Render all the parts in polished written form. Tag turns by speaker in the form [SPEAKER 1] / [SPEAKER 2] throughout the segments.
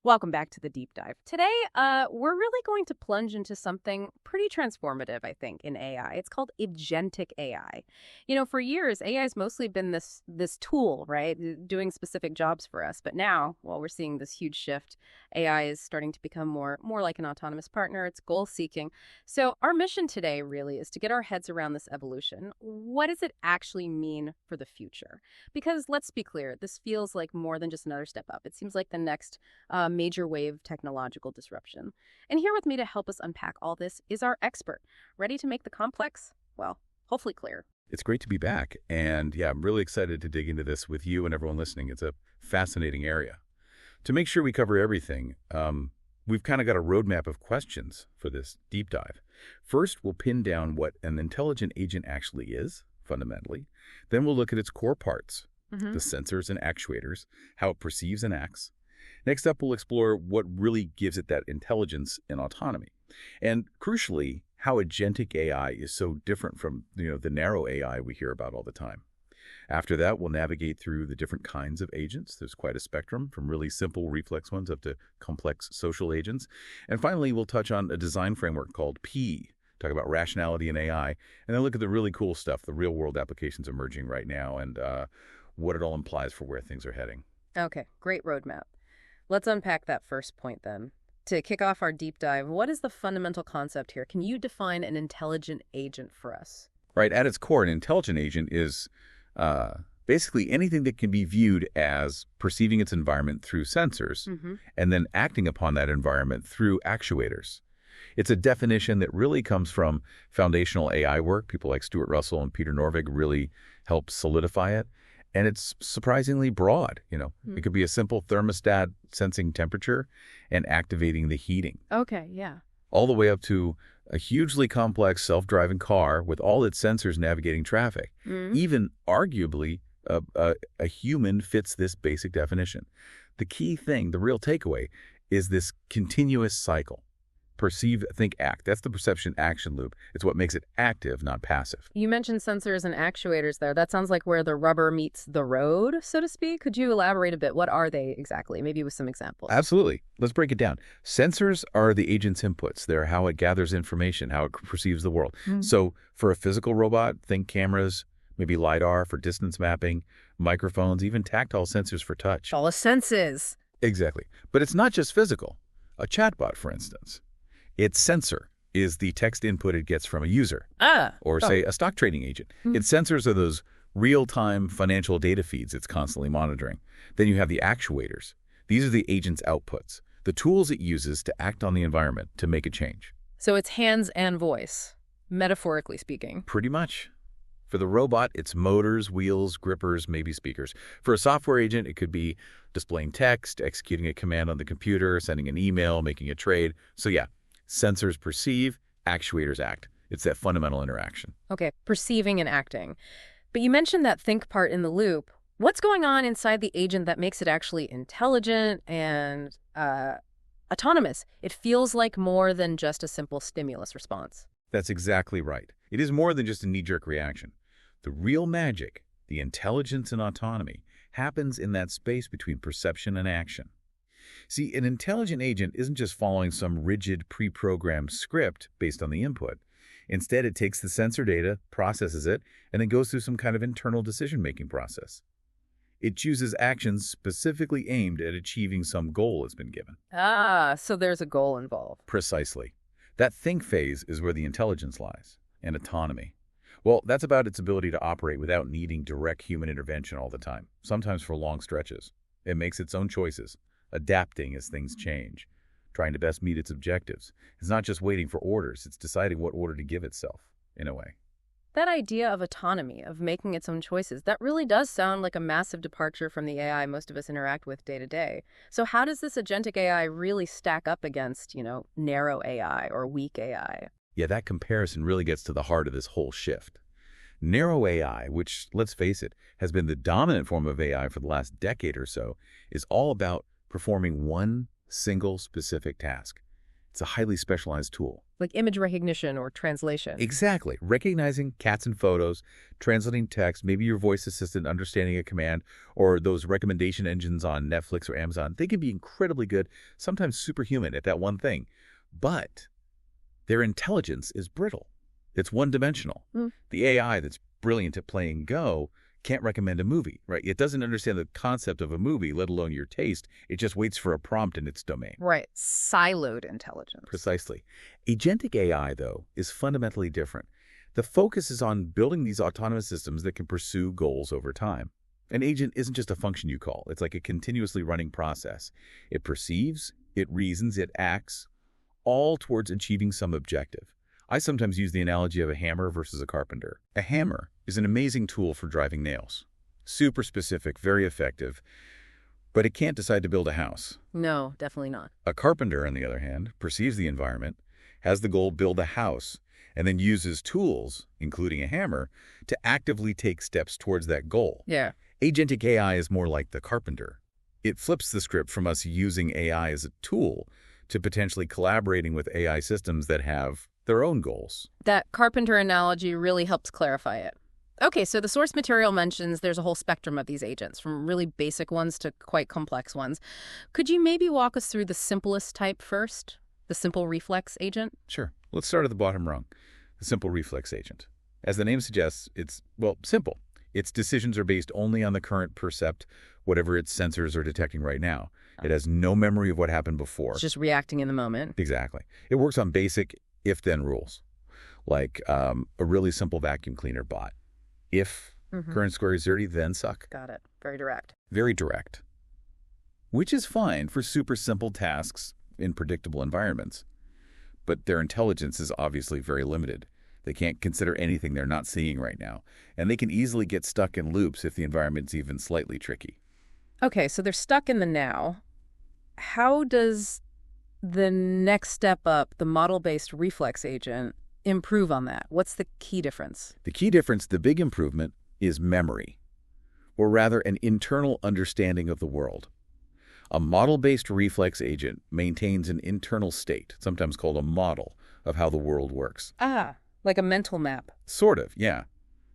[SPEAKER 1] Welcome back to the deep dive. Today, we're really going to plunge into something pretty transformative, I think, in AI. It's called agentic AI. For years, AI has mostly been this tool, right, doing specific jobs for us. But now, while we're seeing this huge shift, AI is starting to become more like an autonomous partner. It's goal-seeking. So our mission today really is to get our heads around this evolution. What does it actually mean for the future? Because let's be clear, this feels like more than just another step up. It seems like the next major wave technological disruption. And here with me to help us unpack all this is our expert, ready to make the complex, well, hopefully clear.
[SPEAKER 2] It's great to be back. And yeah, I'm really excited to dig into this with you and everyone listening. It's a fascinating area. To make sure we cover everything, we've kind of got a roadmap of questions for this deep dive. First, we'll pin down what an intelligent agent actually is, fundamentally. Then we'll look at its core parts, the sensors and actuators, how it perceives and acts. Next up, we'll explore what really gives it that intelligence and autonomy. And crucially, how agentic AI is so different from the narrow AI we hear about all the time. After that, we'll navigate through the different kinds of agents. There's quite a spectrum, from really simple reflex ones up to complex social agents. And finally, we'll touch on a design framework called P, talk about rationality and AI, and then look at the really cool stuff, the real-world applications emerging right now, and what it all implies for where things are heading.
[SPEAKER 1] Okay, great roadmap. Let's unpack that first point then. To kick off our deep dive, what is the fundamental concept here? Can you define an intelligent agent for us?
[SPEAKER 2] Right, at its core, an intelligent agent is basically anything that can be viewed as perceiving its environment through sensors and then acting upon that environment through actuators. It's a definition that really comes from foundational AI work. People like Stuart Russell and Peter Norvig really help solidify it. And it's surprisingly broad. It could be a simple thermostat sensing temperature and activating the heating.
[SPEAKER 1] Okay, yeah.
[SPEAKER 2] All the way up to a hugely complex self-driving car with all its sensors navigating traffic. Even arguably, a human fits this basic definition. The key thing, the real takeaway, is this continuous cycle. Perceive, think, act. That's the perception-action loop. It's what makes it active, not passive.
[SPEAKER 1] You mentioned sensors and actuators there. That sounds like where the rubber meets the road, so to speak. Could you elaborate a bit? What are they exactly? Maybe with some examples.
[SPEAKER 2] Absolutely. Let's break it down. Sensors are the agent's inputs. They're how it gathers information, how it perceives the world. So for a physical robot, think cameras, maybe LiDAR for distance mapping, microphones, even tactile sensors for touch.
[SPEAKER 1] All the senses.
[SPEAKER 2] Exactly. But it's not just physical. A chatbot, for instance. Its sensor is the text input it gets from a user, or say a stock trading agent. Its sensors are those real-time financial data feeds it's constantly monitoring. Then you have the actuators. These are the agent's outputs, the tools it uses to act on the environment to make a change.
[SPEAKER 1] So it's hands and voice, metaphorically speaking.
[SPEAKER 2] Pretty much. For the robot, it's motors, wheels, grippers, maybe speakers. For a software agent, it could be displaying text, executing a command on the computer, sending an email, making a trade. So yeah. Sensors perceive, actuators act. It's that fundamental interaction.
[SPEAKER 1] Okay, perceiving and acting. But you mentioned that think part in the loop. What's going on inside the agent that makes it actually intelligent and autonomous? It feels like more than just a simple stimulus response.
[SPEAKER 2] That's exactly right. It is more than just a knee-jerk reaction. The real magic, the intelligence and autonomy, happens in that space between perception and action. See, an intelligent agent isn't just following some rigid pre-programmed script based on the input. Instead, it takes the sensor data, processes it, and then goes through some kind of internal decision-making process. It chooses actions specifically aimed at achieving some goal it's been given.
[SPEAKER 1] So there's a goal involved.
[SPEAKER 2] Precisely. That think phase is where the intelligence lies, and autonomy. Well, that's about its ability to operate without needing direct human intervention all the time, sometimes for long stretches. It makes its own choices, adapting as things change, trying to best meet its objectives. It's not just waiting for orders, it's deciding what order to give itself, in a way.
[SPEAKER 1] That idea of autonomy, of making its own choices, that really does sound like a massive departure from the AI most of us interact with day to day. So how does this agentic AI really stack up against, narrow AI or weak AI?
[SPEAKER 2] Yeah, that comparison really gets to the heart of this whole shift. Narrow AI, which, let's face it, has been the dominant form of AI for the last decade or so, is all about performing one single specific task. It's a highly specialized tool.
[SPEAKER 1] Like image recognition or translation.
[SPEAKER 2] Exactly. Recognizing cats in photos, translating text, maybe your voice assistant understanding a command, or those recommendation engines on Netflix or Amazon. They can be incredibly good, sometimes superhuman at that one thing. But their intelligence is brittle. It's one-dimensional. The AI that's brilliant at playing Go can't recommend a movie, right? It doesn't understand the concept of a movie, let alone your taste. It just waits for a prompt in its domain.
[SPEAKER 1] Right. Siloed intelligence.
[SPEAKER 2] Precisely. Agentic AI, though, is fundamentally different. The focus is on building these autonomous systems that can pursue goals over time. An agent isn't just a function you call. It's like a continuously running process. It perceives, it reasons, it acts, all towards achieving some objective. I sometimes use the analogy of a hammer versus a carpenter. A hammer is an amazing tool for driving nails. Super specific, very effective, but it can't decide to build a house.
[SPEAKER 1] No, definitely not.
[SPEAKER 2] A carpenter, on the other hand, perceives the environment, has the goal build a house, and then uses tools, including a hammer, to actively take steps towards that goal.
[SPEAKER 1] Yeah.
[SPEAKER 2] Agentic AI is more like the carpenter. It flips the script from us using AI as a tool to potentially collaborating with AI systems that have their own goals.
[SPEAKER 1] That carpenter analogy really helps clarify it. Okay, so the source material mentions there's a whole spectrum of these agents, from really basic ones to quite complex ones. Could you maybe walk us through the simplest type first? The simple reflex agent?
[SPEAKER 2] Sure. Let's start at the bottom rung. The simple reflex agent. As the name suggests, it's, well, simple. Its decisions are based only on the current percept, whatever its sensors are detecting right now. It has no memory of what happened before.
[SPEAKER 1] It's just reacting in the moment.
[SPEAKER 2] Exactly. It works on basic if-then rules, like a really simple vacuum cleaner bot. If current square is dirty, then suck.
[SPEAKER 1] Got it. Very direct.
[SPEAKER 2] Very direct. Which is fine for super simple tasks in predictable environments. But their intelligence is obviously very limited. They can't consider anything they're not seeing right now, and they can easily get stuck in loops if the environment's even slightly tricky.
[SPEAKER 1] Okay, so they're stuck in the now. How does the next step up, the model-based reflex agent, improve on that? What's the key difference?
[SPEAKER 2] The key difference, the big improvement, is memory, or rather an internal understanding of the world. A model-based reflex agent maintains an internal state, sometimes called a model, of how the world works.
[SPEAKER 1] Ah, like a mental map.
[SPEAKER 2] Sort of, yeah.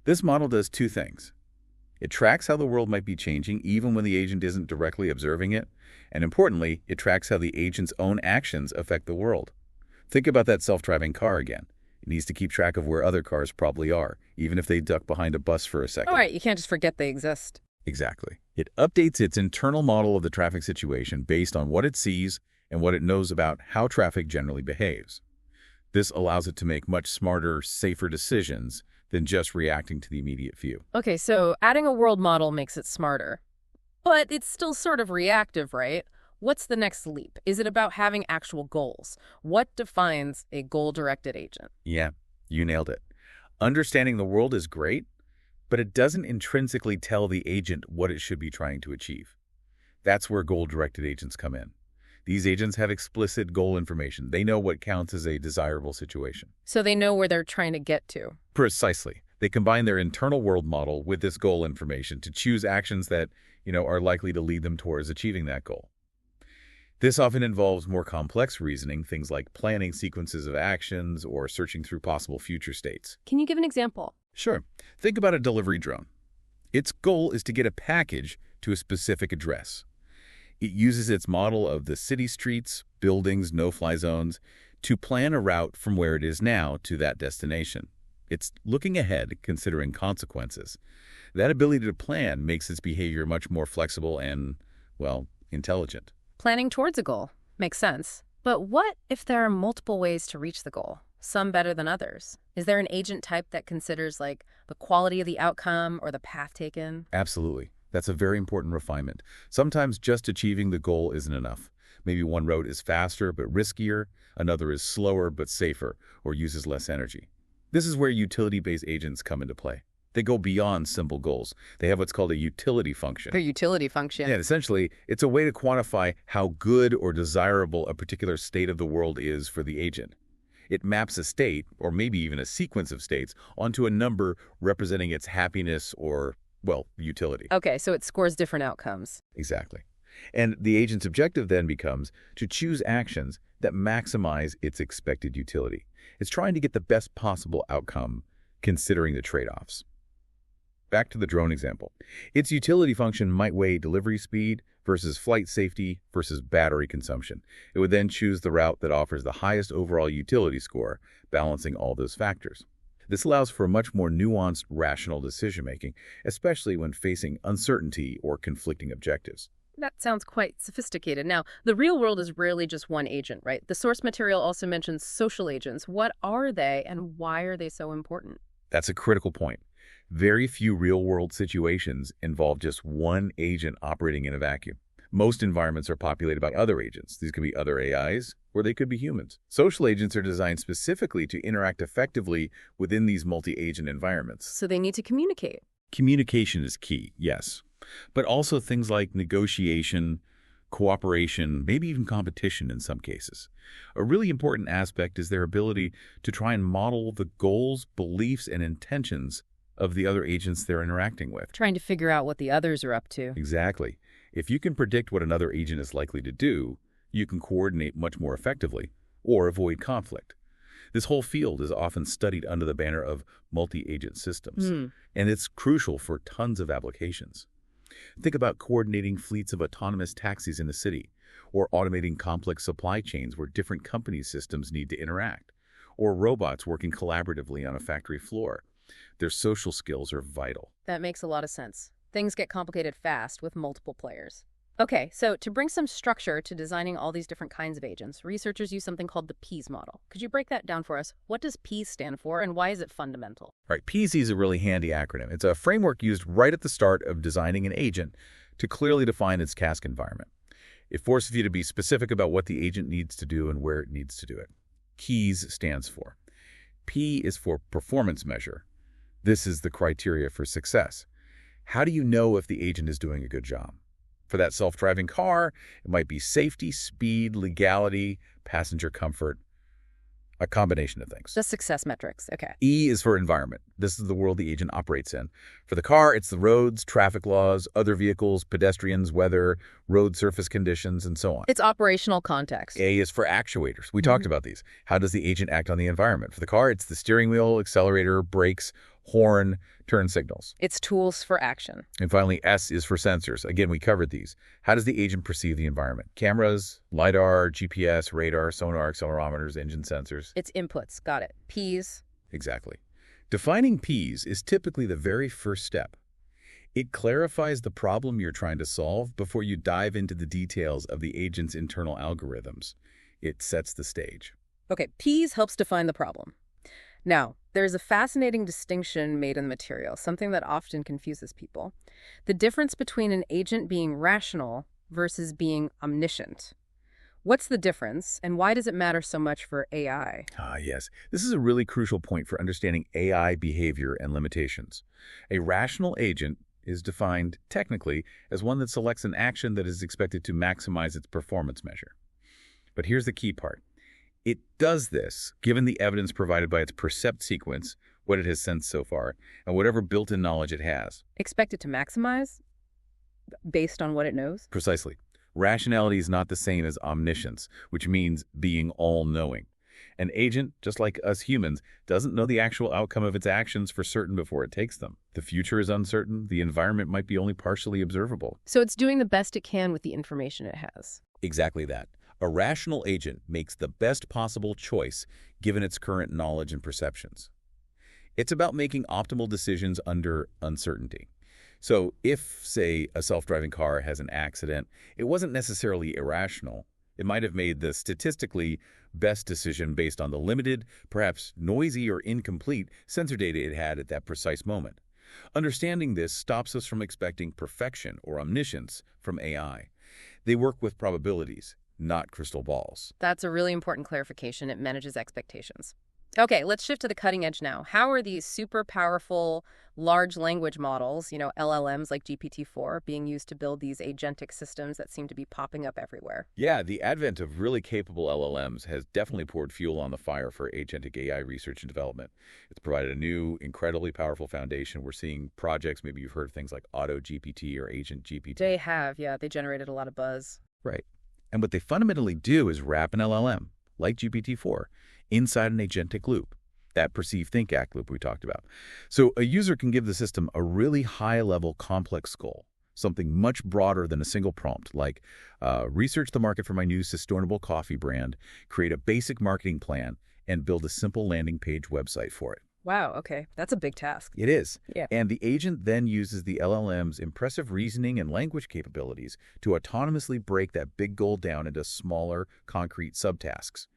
[SPEAKER 2] This model does two things. It tracks how the world might be changing even when the agent isn't directly observing it, and importantly, it tracks how the agent's own actions affect the world. Think about that self-driving car again. It needs to keep track of where other cars probably are, even if they duck behind a bus for a second.
[SPEAKER 1] All right, you can't just forget they exist.
[SPEAKER 2] Exactly. It updates its internal model of the traffic situation based on what it sees and what it knows about how traffic generally behaves. This allows it to make much smarter, safer decisions than just reacting to the immediate view.
[SPEAKER 1] Okay, so adding a world model makes it smarter. But it's still sort of reactive, right? What's the next leap? Is it about having actual goals? What defines a goal-directed agent?
[SPEAKER 2] Yeah, you nailed it. Understanding the world is great, but it doesn't intrinsically tell the agent what it should be trying to achieve. That's where goal-directed agents come in. These agents have explicit goal information. They know what counts as a desirable situation.
[SPEAKER 1] So they know where they're trying to get to.
[SPEAKER 2] Precisely. They combine their internal world model with this goal information to choose actions that, are likely to lead them towards achieving that goal. This often involves more complex reasoning, things like planning sequences of actions or searching through possible future states.
[SPEAKER 1] Can you give an example?
[SPEAKER 2] Sure. Think about a delivery drone. Its goal is to get a package to a specific address. It uses its model of the city streets, buildings, no-fly zones to plan a route from where it is now to that destination. It's looking ahead, considering consequences. That ability to plan makes its behavior much more flexible and, well, intelligent.
[SPEAKER 1] Planning towards a goal. Makes sense. But what if there are multiple ways to reach the goal, some better than others? Is there an agent type that considers, like, the quality of the outcome or the path taken?
[SPEAKER 2] Absolutely. That's a very important refinement. Sometimes just achieving the goal isn't enough. Maybe one route is faster but riskier, another is slower but safer, or uses less energy. This is where utility-based agents come into play. They go beyond simple goals. They have what's called a utility function.
[SPEAKER 1] The utility function.
[SPEAKER 2] Yeah, essentially, it's a way to quantify how good or desirable a particular state of the world is for the agent. It maps a state, or maybe even a sequence of states, onto a number representing its happiness or, well, utility.
[SPEAKER 1] Okay, so it scores different outcomes.
[SPEAKER 2] Exactly. And the agent's objective then becomes to choose actions that maximize its expected utility. It's trying to get the best possible outcome, considering the trade-offs. Back to the drone example. Its utility function might weigh delivery speed versus flight safety versus battery consumption. It would then choose the route that offers the highest overall utility score, balancing all those factors. This allows for a much more nuanced, rational decision-making, especially when facing uncertainty or conflicting objectives.
[SPEAKER 1] That sounds quite sophisticated. Now, the real world is rarely just one agent, right? The source material also mentions social agents. What are they and why are they so important?
[SPEAKER 2] That's a critical point. Very few real-world situations involve just one agent operating in a vacuum. Most environments are populated by other agents. These could be other AIs, or they could be humans. Social agents are designed specifically to interact effectively within these multi-agent environments.
[SPEAKER 1] So they need to communicate.
[SPEAKER 2] Communication is key, yes. But also things like negotiation, cooperation, maybe even competition in some cases. A really important aspect is their ability to try and model the goals, beliefs, and intentions of the other agents they're interacting with.
[SPEAKER 1] Trying to figure out what the others are up to.
[SPEAKER 2] Exactly. If you can predict what another agent is likely to do, you can coordinate much more effectively or avoid conflict. This whole field is often studied under the banner of multi-agent systems, and it's crucial for tons of applications. Think about coordinating fleets of autonomous taxis in a city, or automating complex supply chains where different company systems need to interact, or robots working collaboratively on a factory floor. Their social skills are vital.
[SPEAKER 1] That makes a lot of sense. Things get complicated fast with multiple players. Okay, so to bring some structure to designing all these different kinds of agents, researchers use something called the PEAS model. Could you break that down for us? What does PEAS stand for and why is it fundamental?
[SPEAKER 2] Right, PEAS is a really handy acronym. It's a framework used right at the start of designing an agent to clearly define its task environment. It forces you to be specific about what the agent needs to do and where it needs to do it. KEYS stands for. P is for performance measure. This is the criteria for success. How do you know if the agent is doing a good job? For that self-driving car, it might be safety, speed, legality, passenger comfort, a combination of things.
[SPEAKER 1] Just success metrics, okay.
[SPEAKER 2] E is for environment. This is the world the agent operates in. For the car, it's the roads, traffic laws, other vehicles, pedestrians, weather, road surface conditions, and so on.
[SPEAKER 1] It's operational context.
[SPEAKER 2] A is for actuators. We talked about these. How does the agent act on the environment? For the car, it's the steering wheel, accelerator, brakes, horn, turn signals.
[SPEAKER 1] It's tools for action.
[SPEAKER 2] And finally, S is for sensors. Again, we covered these. How does the agent perceive the environment? Cameras, LiDAR, GPS, radar, sonar, accelerometers, engine sensors.
[SPEAKER 1] It's inputs. Got it. P's.
[SPEAKER 2] Exactly. Defining P's is typically the very first step. It clarifies the problem you're trying to solve before you dive into the details of the agent's internal algorithms. It sets the stage.
[SPEAKER 1] Okay, P's helps define the problem. Now, there's a fascinating distinction made in the material, something that often confuses people. The difference between an agent being rational versus being omniscient. What's the difference, and why does it matter so much for AI?
[SPEAKER 2] Yes. This is a really crucial point for understanding AI behavior and limitations. A rational agent is defined technically as one that selects an action that is expected to maximize its performance measure. But here's the key part. It does this, given the evidence provided by its percept sequence, what it has sensed so far, and whatever built-in knowledge it has.
[SPEAKER 1] Expect it to maximize based on what it knows?
[SPEAKER 2] Precisely. Rationality is not the same as omniscience, which means being all-knowing. An agent, just like us humans, doesn't know the actual outcome of its actions for certain before it takes them. The future is uncertain. The environment might be only partially observable.
[SPEAKER 1] So it's doing the best it can with the information it has.
[SPEAKER 2] Exactly that. A rational agent makes the best possible choice given its current knowledge and perceptions. It's about making optimal decisions under uncertainty. So if, say, a self-driving car has an accident, it wasn't necessarily irrational. It might have made the statistically best decision based on the limited, perhaps noisy or incomplete sensor data it had at that precise moment. Understanding this stops us from expecting perfection or omniscience from AI. They work with probabilities, not crystal balls.
[SPEAKER 1] That's a really important clarification. It manages expectations. Okay, let's shift to the cutting edge now. How are these super powerful large language models, LLMs like GPT-4, being used to build these agentic systems that seem to be popping up everywhere?
[SPEAKER 2] Yeah, the advent of really capable LLMs has definitely poured fuel on the fire for agentic AI research and development. It's provided a new, incredibly powerful foundation. We're seeing projects, maybe you've heard of things like AutoGPT or Agent GPT.
[SPEAKER 1] They have, yeah, they generated a lot of buzz.
[SPEAKER 2] Right. And what they fundamentally do is wrap an LLM, like GPT-4, inside an agentic loop, that perceive think act loop we talked about. So a user can give the system a really high-level complex goal, something much broader than a single prompt, like research the market for my new sustainable coffee brand, create a basic marketing plan, and build a simple landing page website for it.
[SPEAKER 1] Wow, okay, that's a big task.
[SPEAKER 2] It is.
[SPEAKER 1] Yeah.
[SPEAKER 2] And the agent then uses the LLM's impressive reasoning and language capabilities to autonomously break that big goal down into smaller, concrete subtasks.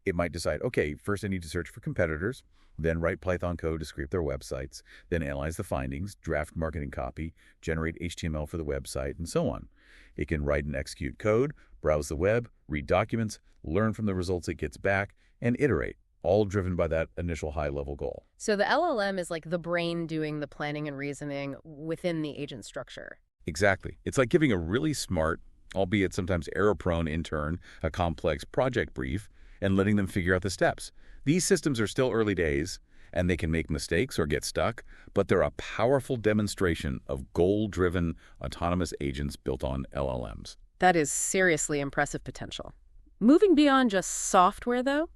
[SPEAKER 2] It might decide, okay, first I need to search for competitors, then write Python code to scrape their websites, then analyze the findings, draft marketing copy, generate HTML for the website, and so on. It can write and execute code, browse the web, read documents, learn from the results it gets back, and iterate, all driven by that initial high-level goal.
[SPEAKER 1] So the LLM is like the brain doing the planning and reasoning within the agent structure.
[SPEAKER 2] Exactly. It's like giving a really smart, albeit sometimes error-prone intern a complex project brief and letting them figure out the steps. These systems are still early days, and they can make mistakes or get stuck, but they're a powerful demonstration of goal-driven autonomous agents built on LLMs.
[SPEAKER 1] That is seriously impressive potential. Moving beyond just software, though,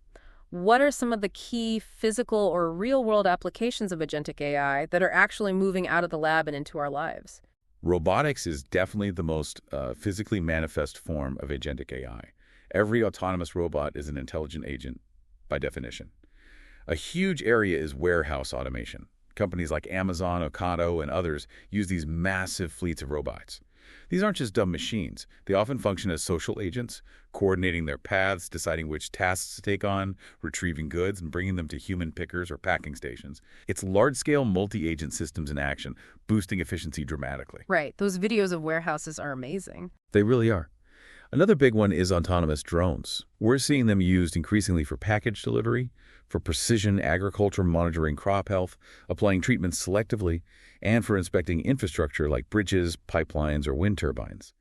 [SPEAKER 1] what are some of the key physical or real-world applications of agentic AI that are actually moving out of the lab and into our lives?
[SPEAKER 2] Robotics is definitely the most physically manifest form of agentic AI. Every autonomous robot is an intelligent agent by definition. A huge area is warehouse automation. Companies like Amazon, Ocado, and others use these massive fleets of robots. These aren't just dumb machines. They often function as social agents, coordinating their paths, deciding which tasks to take on, retrieving goods, and bringing them to human pickers or packing stations. It's large-scale multi-agent systems in action, boosting efficiency dramatically.
[SPEAKER 1] Right. Those videos of warehouses are amazing.
[SPEAKER 2] They really are. Another big one is autonomous drones. We're seeing them used increasingly for package delivery, for precision agriculture monitoring crop health, applying treatments selectively, and for inspecting infrastructure like bridges, pipelines, or wind turbines.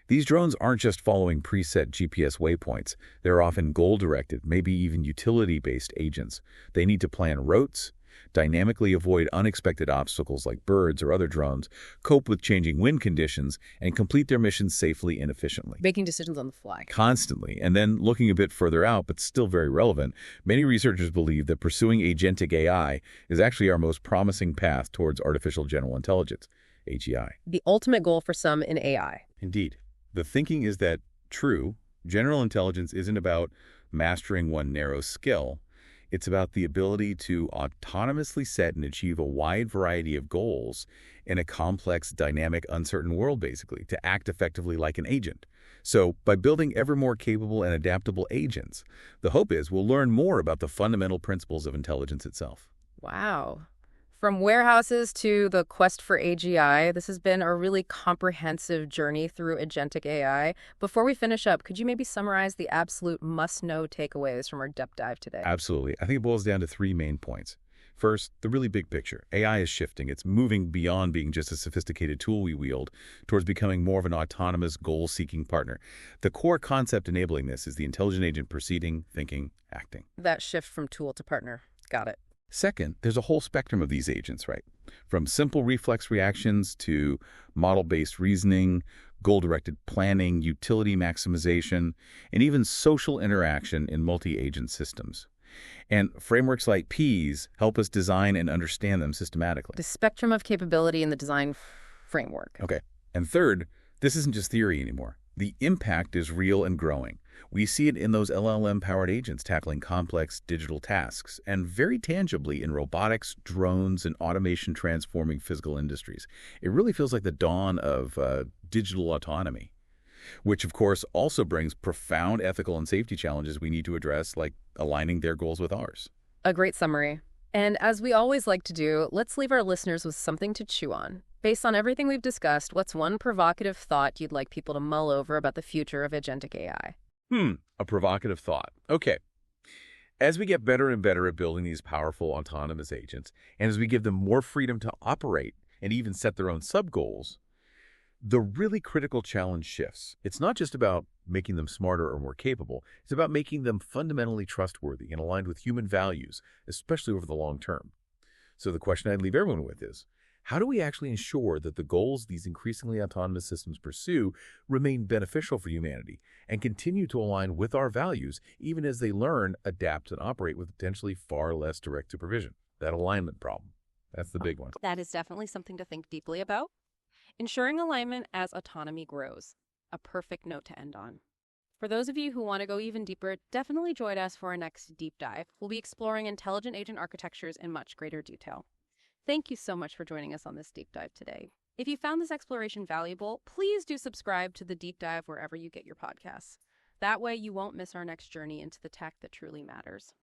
[SPEAKER 2] These drones aren't just following preset GPS waypoints. They're often goal-directed, maybe even utility-based agents. They need to plan routes, dynamically avoid unexpected obstacles like birds or other drones, cope with changing wind conditions, and complete their missions safely and efficiently.
[SPEAKER 1] Making decisions on the fly.
[SPEAKER 2] Constantly. And then looking a bit further out, but still very relevant, many researchers believe that pursuing agentic AI is actually our most promising path towards artificial general intelligence, AGI.
[SPEAKER 1] The ultimate goal for some in AI.
[SPEAKER 2] Indeed. The thinking is that, true, general intelligence isn't about mastering one narrow skill. It's about the ability to autonomously set and achieve a wide variety of goals in a complex, dynamic, uncertain world, basically, to act effectively like an agent. So, by building ever more capable and adaptable agents, the hope is we'll learn more about the fundamental principles of intelligence itself.
[SPEAKER 1] Wow. From warehouses to the quest for AGI, this has been a really comprehensive journey through agentic AI. Before we finish up, could you maybe summarize the absolute must-know takeaways from our depth dive today?
[SPEAKER 2] Absolutely. I think it boils down to three main points. First, the really big picture. AI is shifting. It's moving beyond being just a sophisticated tool we wield towards becoming more of an autonomous, goal-seeking partner. The core concept enabling this is the intelligent agent proceeding, thinking, acting.
[SPEAKER 1] That shift from tool to partner. Got it.
[SPEAKER 2] Second, there's a whole spectrum of these agents, right? From simple reflex reactions to model-based reasoning, goal-directed planning, utility maximization, and even social interaction in multi-agent systems. And frameworks like PEAS help us design and understand them systematically.
[SPEAKER 1] The spectrum of capability in the design framework.
[SPEAKER 2] Okay. And third, this isn't just theory anymore. The impact is real and growing. We see it in those LLM-powered agents tackling complex digital tasks, and very tangibly in robotics, drones, and automation transforming physical industries. It really feels like the dawn of digital autonomy, which of course also brings profound ethical and safety challenges we need to address, like aligning their goals with ours.
[SPEAKER 1] A great summary. And as we always like to do, let's leave our listeners with something to chew on. Based on everything we've discussed, what's one provocative thought you'd like people to mull over about the future of agentic AI?
[SPEAKER 2] A provocative thought. Okay. As we get better and better at building these powerful autonomous agents, and as we give them more freedom to operate and even set their own sub-goals, the really critical challenge shifts. It's not just about making them smarter or more capable. It's about making them fundamentally trustworthy and aligned with human values, especially over the long term. So the question I'd leave everyone with is, how do we actually ensure that the goals these increasingly autonomous systems pursue remain beneficial for humanity and continue to align with our values, even as they learn, adapt, and operate with potentially far less direct supervision? That alignment problem. That's the big one.
[SPEAKER 1] That is definitely something to think deeply about. Ensuring alignment as autonomy grows. A perfect note to end on. For those of you who want to go even deeper, definitely join us for our next deep dive. We'll be exploring intelligent agent architectures in much greater detail. Thank you so much for joining us on this deep dive today. If you found this exploration valuable, please do subscribe to the deep dive wherever you get your podcasts. That way you won't miss our next journey into the tech that truly matters.